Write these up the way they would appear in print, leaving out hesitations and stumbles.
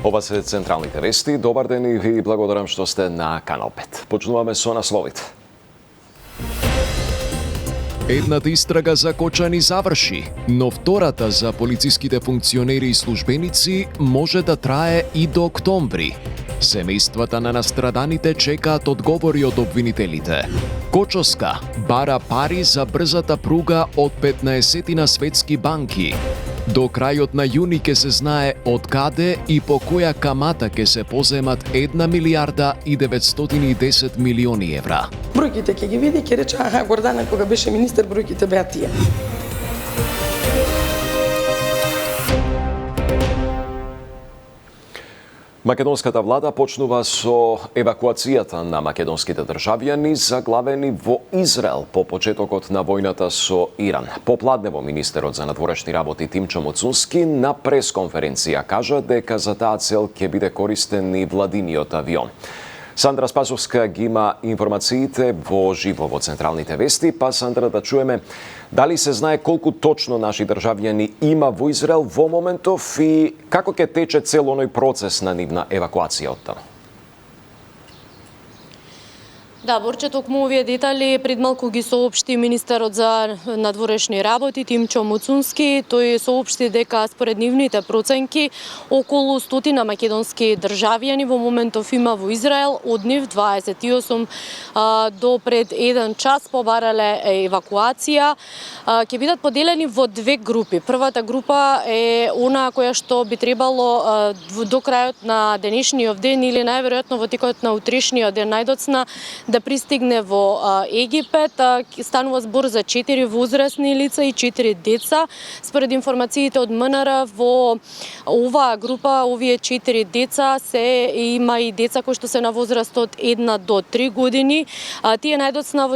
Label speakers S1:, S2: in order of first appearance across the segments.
S1: Ова се централните вести. Добар ден и ви благодарам што сте на Канал 5. Почнуваме со насловите.
S2: Едната истрага за Кочани заврши, но втората за полициските функционери и службеници може да трае и до октомври. Семејствата на настраданите чекаат одговори од обвинителите. Кочоска бара пари за брзата пруга од 15 на светски банки. До крајот на јуни ќе се знае од каде и по која камата ќе се поземат 1 милијарда и 910 милиони евра.
S3: Бројките ќе ги види, ќе рече, аха, Гордана кога беше министер, бројките беа тие.
S1: Македонската влада почнува со евакуацијата на македонските државјани заглавени во Израел по почетокот на војната со Иран. Попладнево министерот за надворешни работи Тимчо Моцунски на пресконференција кажа дека за таа цел ќе биде користен и владиниот авион. Сандра Спасовска ги има информациите во живо во централните вести, па Сандра да чуеме дали се знае колку точно наши државјани има во Израел во моментов и како ќе тече цел оној процес на нивна евакуација од таму.
S4: Да, Борче, токму овие детали пред малку ги соопшти министерот за надворешни работи Тимчо Моцунски. Тој соопшти дека според нивните проценки околу 100 македонски државјани во моментов има во Израел, од нив 28 до пред 1 час побарале евакуација. Ќе бидат поделени во две групи. Првата група е она која што би требало до крајот на денешниот ден или најверојатно во текот на утрешниот ден најдоцна да пристигне во Египет. Станува збор за 4 возрастни лица и 4 деца. Според информациите од МНР во оваа група, овие 4 деца има и деца кои што се на возраст од 1 до 3 години. Тие најдоцна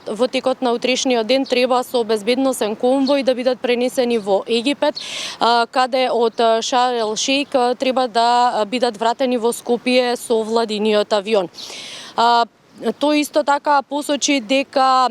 S4: во текот на утрешниот ден треба со безбедносен конвој да бидат пренесени во Египет, каде од Шарм ел Шејх треба да бидат вратени во Скопје со владиниот авион. Тој исто така посочи дека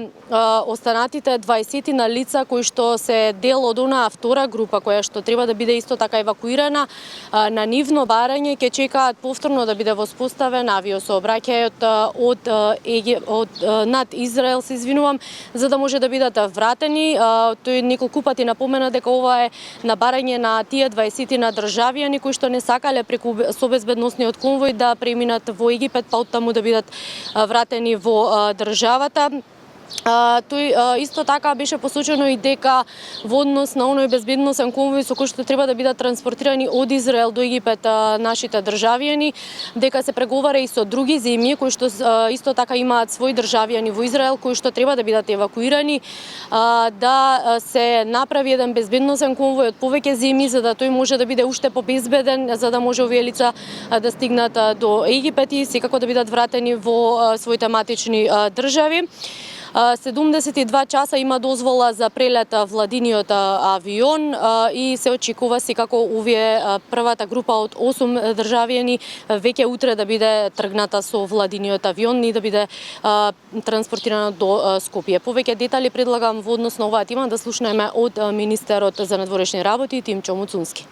S4: останатите 20 на лица кои што се дел од онаа втора група која што треба да биде исто така евакуирана на нивно барање ќе чекаат повторно да биде воспоставен авиосообраќајот од над Израел, се извинувам, за да може да бидат вратени. Тој неколку пати напомена дека ова е на барање на тие 20 на државјани кои што не сакале преку со безбедносниот конвој да преминат во Египет, па оттаму да бидат вратени во државата. Тој исто така беше посочено и дека во однос на оној безбедносен конвој со кој што треба да бидат транспортирани од Израел до Египет нашите државјани, дека се преговара и со други земји кои што исто така имаат своји државјани во Израел кои што треба да бидат евакуирани, да се направи еден безбедносен конвој од повеќе земји за да тој може да биде уште побезбеден, за да може овие лица да стигнат до Египет и секако да бидат вратени во своите матични држави. 72 часа има дозвола за прелет владиниот авион и се очекува секако овие првата група од 8 државјани веќе утре да биде тргната со владиниот авион и да биде транспортирана до Скопје. Повеќе детали предлагам во однос на оваа тема да слушнеме од министерот за надворешни работи Тимчо Моцунски.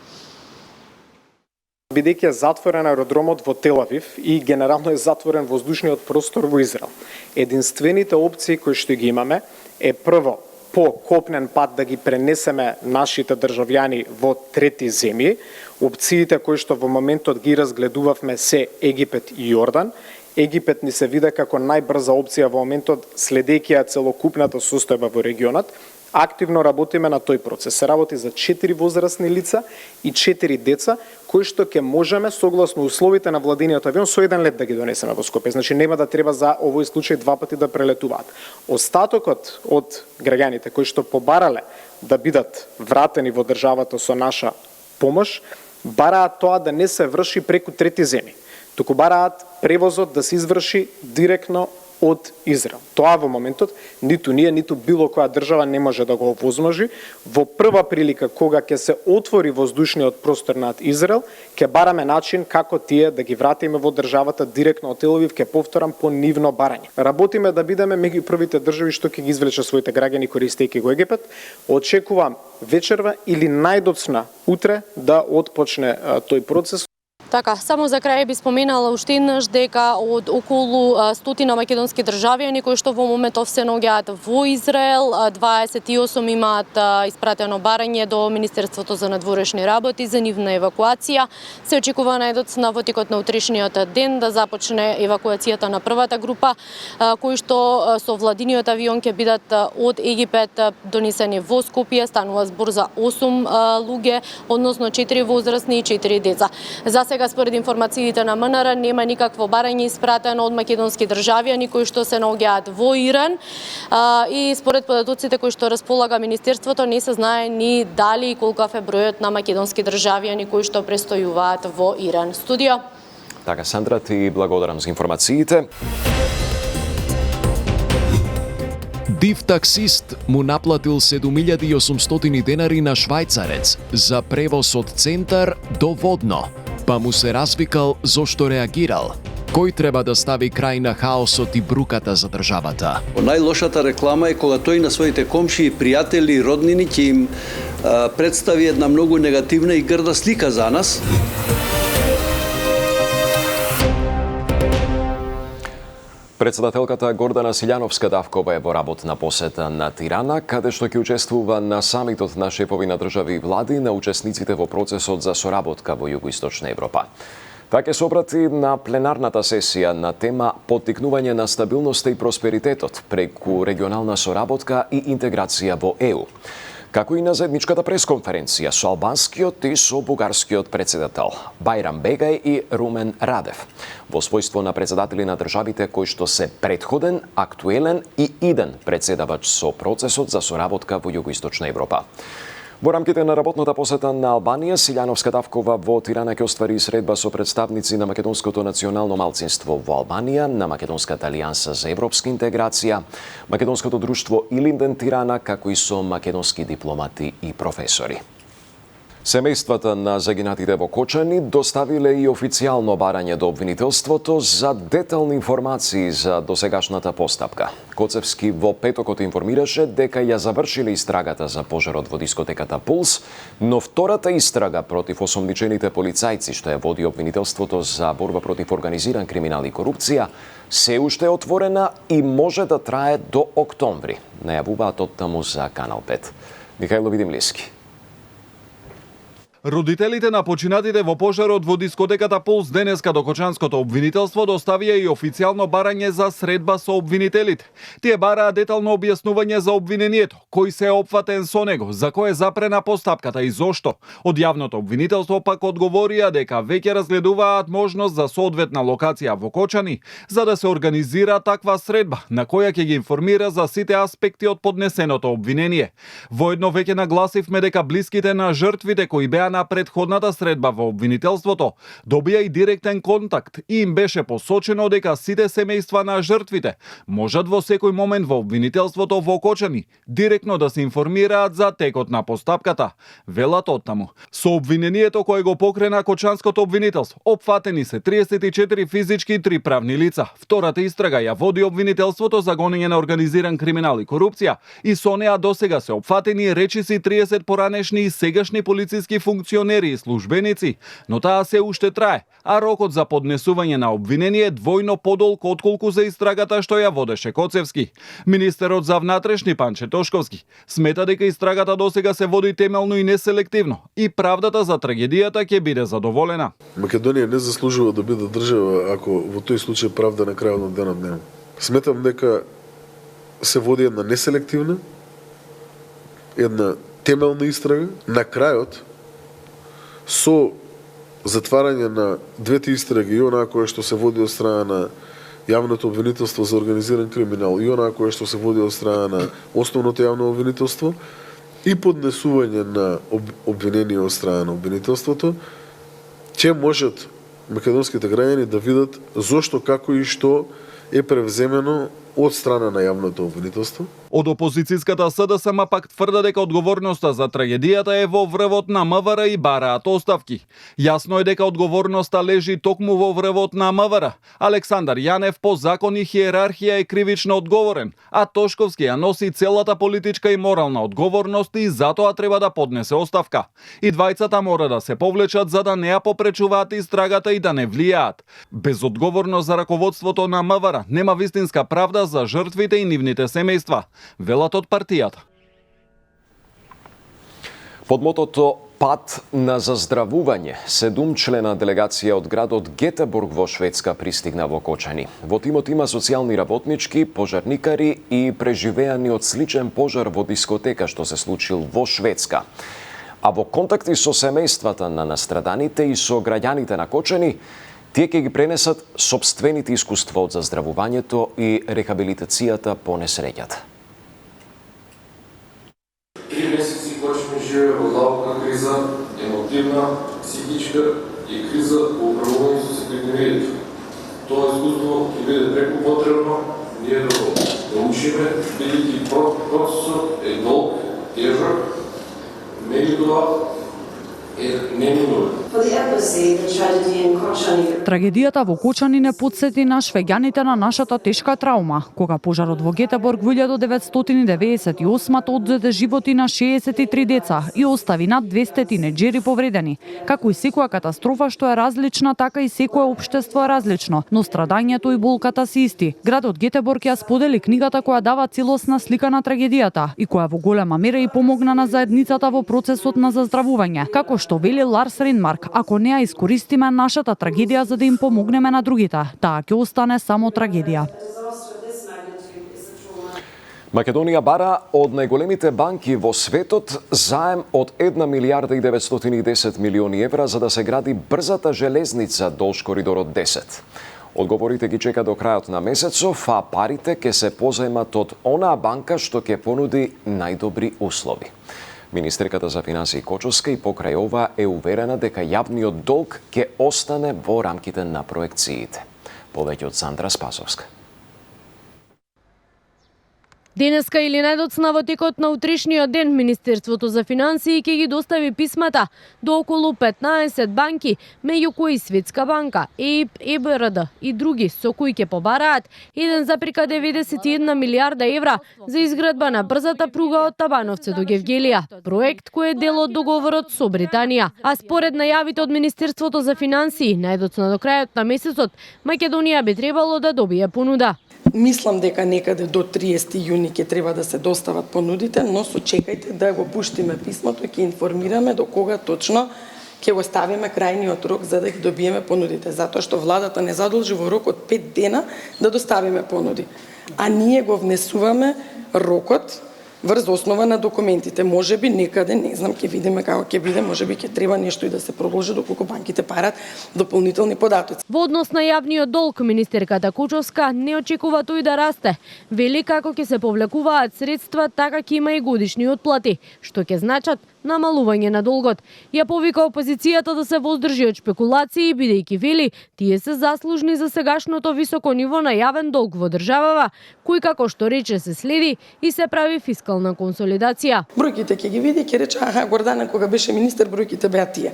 S5: Бидејќи е затворен аеродромот во Тел Авив и генерално е затворен воздушниот простор во Израел. Единствените опции кои што ги имаме е прво по копнен пат да ги пренесеме нашите државјани во трети земји. Опциите кои што во моментот ги разгледувавме се Египет и Јордан. Египет ни се виде како најбрза опција во моментот следејќи ја целокупната состојба во регионот. Активно работиме на тој процес. Се работи за 4 возрастни лица и 4 деца, кои што ќе можеме согласно условите на владиниот авион со еден лет да ги донесеме во Скопје. Значи нема да треба за овој случај 2 пати да прелетуваат. Остатокот од граѓаните кои што побарале да бидат вратени во државата со наша помош, бараат тоа да не се врши преку трети земји, туку бараат превозот да се изврши директно од Израел. Тоа во моментот ниту ние, ниту било која држава не може да го овозможи. Во прва прилика кога ќе се отвори воздушниот простор над Израел, ќе бараме начин како тие да ги вратиме во државата директно од Тел Авив, ќе повторам по нивно барање. Работиме да бидеме меѓу првите држави што ќе ги извлече своите граѓани користејќи го Египет. Очекувам вечерва или најдоцна утре да отпочне тој процес.
S4: Така, само за крај би споменала уште еднаш дека од околу 100 македонски државјани кои што во моментов се наоѓаат во Израел, 28 имаат испратено барање до Министерството за надворешни работи за нивна евакуација. Се очекува најдоцна во текот на утрешниот ден да започне евакуацијата на првата група, кои што со владиниот авион ќе бидат од Египет донесени во Скопје. Станува збор за 8 луѓе, односно 4 возрастни и 4 деца. За сега, според информациите на МНР, нема никакво барање испратено од македонски државјани кои што се наоѓаат во Иран, и според податоците кои што располага Министерството, не се знае ни дали и колкав е бројот на македонски државјани кои што престојуваат во Иран. Студио.
S1: Така, Сандра, ти благодарам за информациите.
S2: Див таксист му наплатил 7.800 денари на швајцарец за превоз од центар до Водно, па му се развикал зошто реагирал. Кој треба да стави крај на хаосот и бруката за државата?
S6: Најлошата реклама е кога тој на своите комши, пријатели и роднини ќе им представи една многу негативна и грда слика за нас.
S1: Председателката Гордана Силјановска-Давкова е во работна посета на Тирана, каде што ќе учествува на самитот на шефови на држави и влади на учесниците во процесот за соработка во Југоисточна Европа. Таа ќе се обрати на пленарната сесија на тема поттикнување на стабилноста и просперитетот преку регионална соработка и интеграција во ЕУ, како и на заедничката пресконференција со албанскиот и со бугарскиот председател Бајрам Бегај и Румен Радев, во својство на председатели на државите кои што се претходен, актуелен и иден председавач со процесот за соработка во Југоисточна Европа. Во рамките на работната посета на Албанија, Силјановска-Давкова во Тирана ќе оствари средба со представници на македонското национално малцинство во Албанија, на Македонската алијанса за европска интеграција, Македонското друштво Илинден Тирана, како и со македонски дипломати и професори. Семејствата на загинатите во Кочани доставиле и официјално барање до обвинителството за детални информации за досегашната постапка. Коцевски во петокот информираше дека ја завршиле истрагата за пожарот во дискотеката Пулс, но втората истрага против осомничените полицајци што ја води обвинителството за борба против организиран криминал и корупција се уште е отворена и може да трае до октомври, најавуваат оттаму за Канал 5. Михајло Видимлиски.
S7: Родителите на починатите во пожарот во дискотеката Пулс денеска до Кочанското обвинителство доставија и официјално барање за средба со обвинителите. Тие бараа детално објаснување за обвинението, кој се е опфатен со него, за кој е запрена постапката и зошто. Од јавното обвинителство пак одговорија дека веќе разгледуваат можност за соодветна локација во Кочани, за да се организира таква средба, на која ќе ги информира за сите аспекти од поднесеното обвинение. Воедно веќе нагласивме дека блиските на жртвите кои беа на претходната средба во обвинителството добија и директен контакт и им беше посочено дека сите семејства на жртвите можат во секој момент во обвинителството во Кочани директно да се информираат за текот на постапката. Велат оттаму. Со обвинението кое го покрена Кочанското обвинителство опфатени се 34 физички и 3 правни лица. Втората истрага ја води обвинителството за гонење на организиран криминал и корупција и со неа досега се опфатени речиси 30 поранешни и сегашни полициски функционери и службеници, но таа се уште трае, а рокот за поднесување на обвинение е двојно подолг отколку за истрагата што ја водеше Коцевски. Министерот за внатрешни Панче Тошковски смета дека истрагата досега се води темелно и неселективно и правдата за трагедијата ќе биде задоволена.
S8: Македонија не заслужува да биде држава ако во тој случај правда на крајот на денот нема. Сметам дека се води една неселективна, една темелна истрага. На крајот, со затварање на двете истраги, и онаа која што се води од страна на јавното обвинителство за организиран криминал и онаа која што се води од страна на основното јавно обвинителство и поднесување на обвинение од страна на обвинителството, ќе можат македонските граѓани да видат зошто, како и што е превземено од страна на јавното обвинителство.
S7: Од опозицијската СДСМ пак тврда дека одговорноста за трагедијата е во врвот на МВР и бараат оставки. Јасно е дека одговорноста лежи токму во врвот на МВР. Александар Јанев по закон и хиерархија е кривично одговорен, а Тошковски ја носи целата политичка и морална одговорност и затоа треба да поднесе оставка. И двајцата мора да се повлечат за да не ја попречуваат истрагата и да не влијаат. Без одговорност за раководството на МВР нема вистинска правда за жртвите и нивните семејства, велат од партијата.
S1: Под мотото Пат на заздравување, 7-члена делегација од градот Гетеборг во Шведска пристигна во Кочани. Во тимот има социјални работнички, пожарникари и преживеани од сличен пожар во дискотека што се случил во Шведска. А во контакти со семејствата на настраданите и со граѓаните на Кочани, тие ќе ги пренесат сопствените искуства од заздравувањето и рехабилитацијата по несреќата.
S9: 3 месеци Кочани живее во длабока криза, емотивна, психичка и криза во управување со епидемијата. Тоа искуство ќе биде преку потребно ние да учиме, бидејќи процесот е долг, тежок, меѓутоа е неминуен.
S10: Трагедијата во Кочани не потсети на швеѓаните на нашата тешка траума, кога пожарот во Гетеборг во 1998 одзеде животи на 63 деца и остави над 200 тинеџери повредени. Како и секоја катастрофа што е различна, така и секое општество е различно, но страдањето и болката се исти. Градот Гетеборг ја сподели книгата која дава целосна слика на трагедијата и која во голема мера и помогна на заедницата во процесот на заздравување. Како што вели Ларс Ренмарк, ако не ја искористиме нашата трагедија за да им помогнеме на другите, таа ќе остане само трагедија.
S1: Македонија бара од најголемите банки во светот заем од 1 милиарда и 910 милиони евра за да се гради брзата железница долж коридорот 10. Одговорите ги чека до крајот на месецов, а парите ќе се позаемат од онаа банка што ќе понуди најдобри услови. Министерката за финансии Кочовска и покрај ова е уверена дека јавниот долг ќе остане во рамките на проекциите. Повеќе од Сандра Спасовска.
S4: Денеска или најдоцна во текот на утришниот ден Министерството за финансии ќе ги достави писмата до околу 15 банки, меѓу кои Светска банка, ЕИБ, ЕБРД и други, со кои ќе побараат 1,91 милиарда евра за изградба на брзата пруга од Табановце до Гевгелија, проект кој е дел од договорот со Британија. А според најавите од Министерството за финансии, најдоцна до крајот на месецот, Македонија би требало да добие понуда.
S3: Мислам дека некаде до 30 јуни ќе треба да се достават понудите, но сочекајте да го пуштиме писмото и ќе информираме до кога точно ќе го ставиме крајниот рок за да ги добиеме понудите, затоа што владата не задолжи во рок од 5 дена да доставиме понуди. А ние го внесуваме рокот врз основа на документите. Можеби некаде, не знам, ќе видиме како ќе биде, можеби ќе треба нешто и да се продолжи доколку банките парат дополнителни податоци.
S4: Во однос на јавниот долг, министерката Кочовска не очекува тој да расте. Вели како ќе се повлекуваат средства, така ќе има и годишни отплати, што ќе значат намалување на долгот. Ја повика опозицијата да се воздржи од шпекулации, бидејќи вели тие се заслужни за сегашното високо ниво на јавен долг во државава, кој како што рече се следи и се прави фискална консолидација.
S3: Бројките ќе ги види, ќе рече, Гордана кога беше министер, бројките беа тие.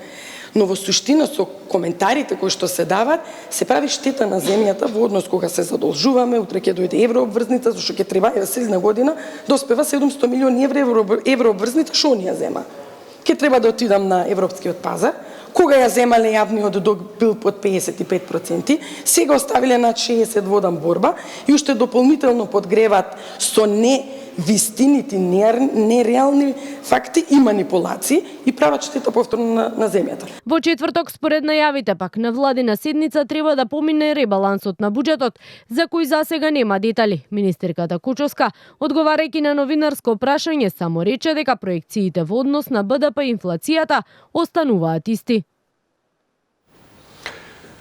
S3: Но во суштина со коментарите кои што се дават, се прави штета на земјата во однос кога се задолжуваме, утре ќе дојде еврообврзница, зашто ќе треба следна година доспева 700 милиони еврообврзница, што ни ја зема? Ќе треба да отидам на европскиот пазар, кога ја земале јавниот долг бил под 55%, сега оставиле над 60 водан борба и уште дополнително подгреват со невистините, нереални факти и манипулации и прават штета повторно на земјата.
S4: Во четврток, според најавите пак на владина седница, треба да помине ребалансот на буџетот, за кој засега нема детали. Министерката Кочовска, одговарајќи на новинарско прашање, само рече дека проекциите во однос на БДП и инфлацијата остануваат исти.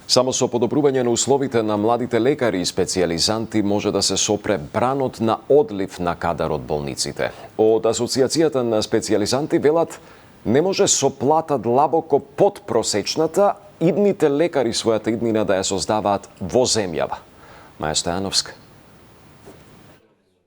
S1: Само со подобрување на условите на младите лекари и специјализанти може да се сопре бранот на одлив на кадар од болниците. Од Асоциацијата на специјализанти велат не може со плата длабоко под просечната идните лекари својата иднина да ја создаваат во земјава. Маја Стојановска.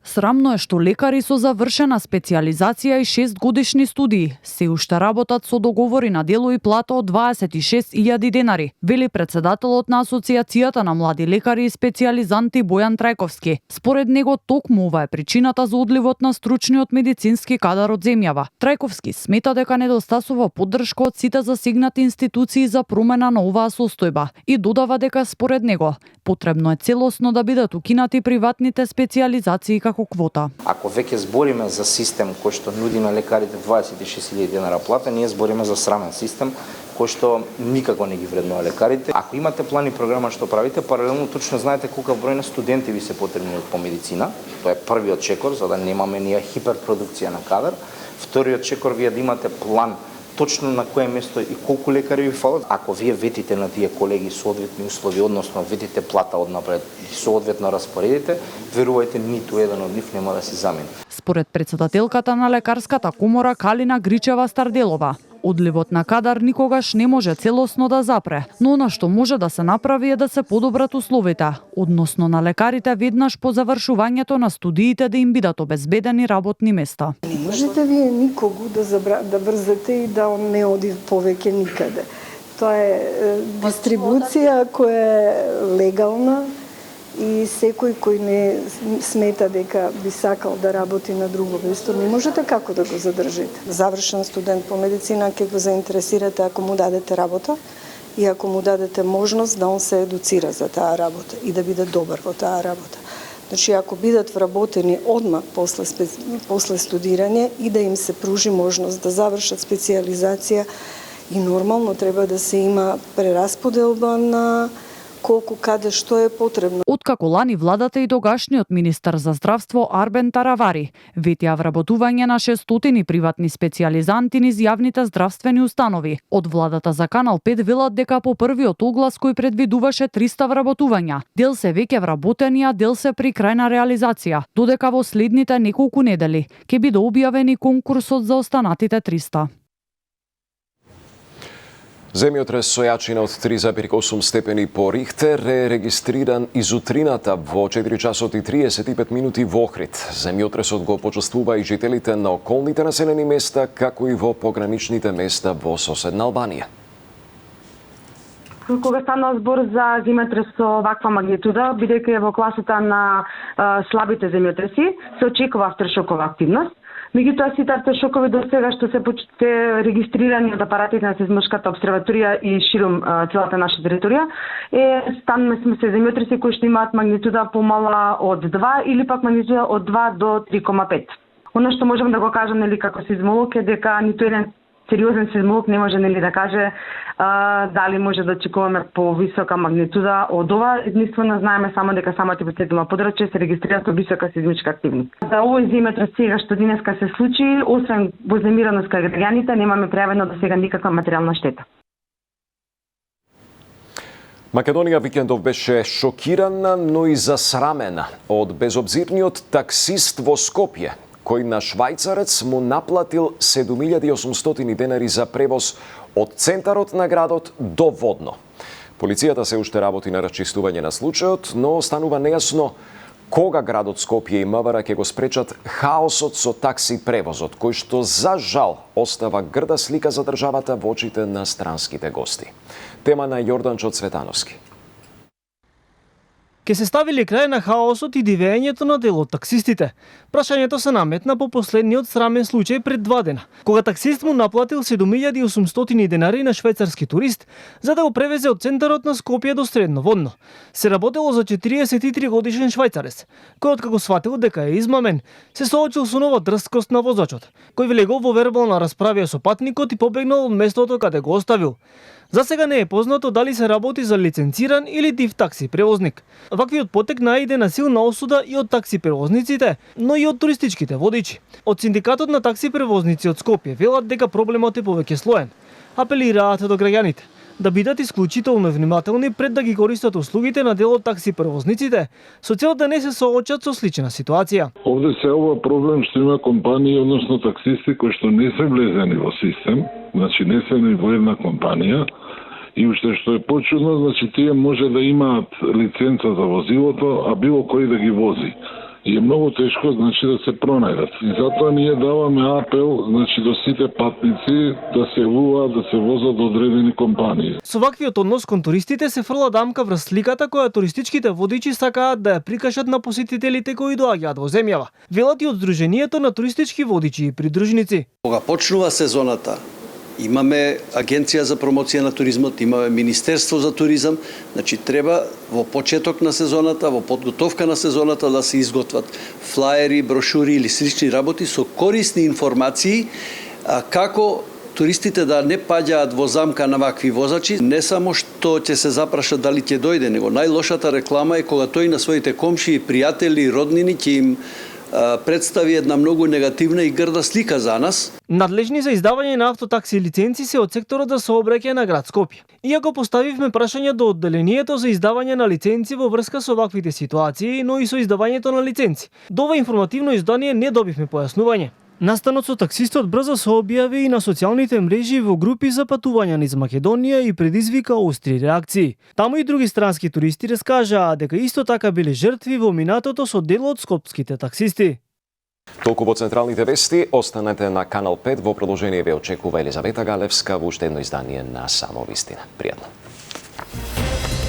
S10: Срамно е што лекари со завршена специјализација и 6 годишни студии се уште работат со договори на дело и плата од 26.000 денари, вели председателот на Асоциацијата на млади лекари и специјализанти Бојан Трајковски. Според него токму ова е причината за одливот на стручниот медицински кадар од земјава. Трајковски смета дека недостасува поддршка од сите засегнати институции за промена на оваа состојба и додава дека според него потребно е целосно да бидат укинати приватните специјализации како квота.
S11: Ако веќе збориме за систем кој што нуди на лекарите 26.000 денара плата, ние збориме за срамен систем кој што никако не ги вреднува лекарите. Ако имате план и програма што правите, паралелно точно знаете колку број на студенти ви се потребни по медицина. Тоа е првиот чекор за да немаме ние хиперпродукција на кадар. Вториот чекор вие да имате план точно на кое место и колку лекари ви фалат. Ако вие ветите на тие колеги соодветни услови, односно ветите плата однапред и соодветно распоредите, верувајте, ниту еден од нив нема да се замени.
S10: Според председателката на лекарската комора Калина Гричева Старделова, одливот на кадар никогаш не може целосно да запре, но она што може да се направи е да се подобрат условите, односно на лекарите веднаш по завршувањето на студиите да им бидат обезбедени работни места.
S12: Не можете вие никого да брзате и да он не оди повеќе никаде. Тоа е дистрибуција која е легална и секој кој не смета дека би сакал да работи на друго место, не можете како да го задржите. Завршен студент по медицина ќе го заинтересирате ако му дадете работа и ако му дадете можност да он се едуцира за таа работа и да биде добар во таа работа. Значи, ако бидат вработени одмак после студирање и да им се пружи можност да завршат специјализација и нормално треба да се има прерасподелба на колку каде што е потребно.
S10: Откако лани владата и тогашниот министар за здравство Арбен Таравари ветија вработување на 600 приватни специјализанти низ јавните здравствени установи. Од владата за Канал 5 велат дека по првиот оглас кој предвидуваше 300 вработувања, дел се веќе вработени, а дел се при крајна реализација, додека во следните неколку недели ќе биде објавени конкурсот за останатите 300.
S1: Земјотрес со јачина од 3,8 степени по Рихтер е регистриран изутрината во 4 часот и 35 минути во Охрид. Земјотресот го почувствува и жителите на околните населени места, како и во пограничните места во соседна Албанија.
S13: Кога станува збор за земјотрес со ваква магнитуда, бидејќи е во класата на слабите земјотреси, се очекува автершокова активност. Меѓутоа, сите автершокови до сега што се регистрирани од апаратите на Сеизмолошката обсерваторија и широм целата наша територија, стануваме се земјотреси кои што имаат магнитуда помала од 2 или пак магнитуда од 2 до 3,5. Оно што можам да го кажам како сеизмолог е дека ниту еден сериозен сеизмолог не може да каже дали може да очекуваме повисока магнитуда од ова. Единствено знаеме само дека самата епицентарно подрачје се регистрира со висока сеизмичка активност. За овој земјотрес сега што денеска се случи, освен вознемиреност кај граѓаните, немаме пријавено до сега никаква материјална штета.
S1: Македонија викендов беше шокирана, но и засрамена од безобзирниот таксист во Скопје, кој на швајцарец му наплатил 7.800 денари за превоз од центарот на градот до Водно. Полицијата се уште работи на расчистување на случајот, но останува нејасно кога градот Скопје и МВР ќе го спречат хаосот со такси превозот, кој што за жал остава грда слика за државата во очите на странските гости. Тема на Јорданчо Цветановски.
S14: Ке се ставили крај на хаосот и дивењето на дел од таксистите. Прашањето се наметна по последниот срамен случај пред 2 дена, кога таксист му наплатил 7.800 денари на швајцарски турист за да го превезе од центарот на Скопје до Средно Водно. Се работело за 43 годишен швајцарец, кој откако сватил дека е измамен, се соочил со нова дрскост на возачот, кој влегол во вербална расправија со патникот и побегнал од местото каде го оставил. За сега не е познато дали се работи за лиценциран или див такси превозник. Ваквиот потек наиде на силна осуда и од такси превозниците, но и од туристичките водичи. Од синдикатот на такси превозници од Скопје велат дека проблемот е повеќе слоен. Апелираат до граѓаните да бидат исклучително внимателни пред да ги користат услугите на дел од такси превозниците, со цел да не се соочат со слична ситуација.
S15: Овде се ова проблем што има компании, односно таксисти кои што не се влезени во систем, значи не се ни во една компанија, и уште што е почудно, значи тие може да имаат лиценца за возилото, а било кој да ги вози. и е многу тешко да се пронајдат. И затоа ние даваме апел до сите патници да се јавуваат, да се возат до одредени компании.
S14: Со ваквиот однос кон туристите се фрла дамка врз сликата која туристичките водичи сакаат да ја прикажат на посетителите кои доаѓаат во земјава. Велат и од Сдруженијето на туристички водичи и придружници.
S6: Кога почнува сезоната, имаме Агенција за промоција на туризмот, имаме Министерство за туризам, треба во почеток на сезоната, во подготовка на сезоната да се изготват флаери, брошури или слични работи со корисни информации како туристите да не паѓаат во замка на вакви возачи, не само што ќе се запраша дали ќе дојде, него најлошата реклама е кога тој на своите комшии, пријатели, роднини ќе им представи една многу негативна и грда слика за нас.
S14: Надлежни за издавање на автотакси лиценци се од секторот за сообраќај на град Скопје. Иако поставивме прашање до одделението за издавање на лиценци во врска со ваквите ситуации, но и со издавањето на лиценци. До ова информативно издание не добивме појаснување. Настанот со таксистот брзо се објави и на социјалните мрежи во групи за патувања низ Македонија и предизвика остри реакции. Таму и други странски туристи раскажаа дека исто така биле жртви во минатото со дел од скопските таксисти.
S1: Толку во централните вести, останете на Канал 5, во продолжение ве очекува Елизавета Галевска во уште едно издание на Само вистина. Пријатно.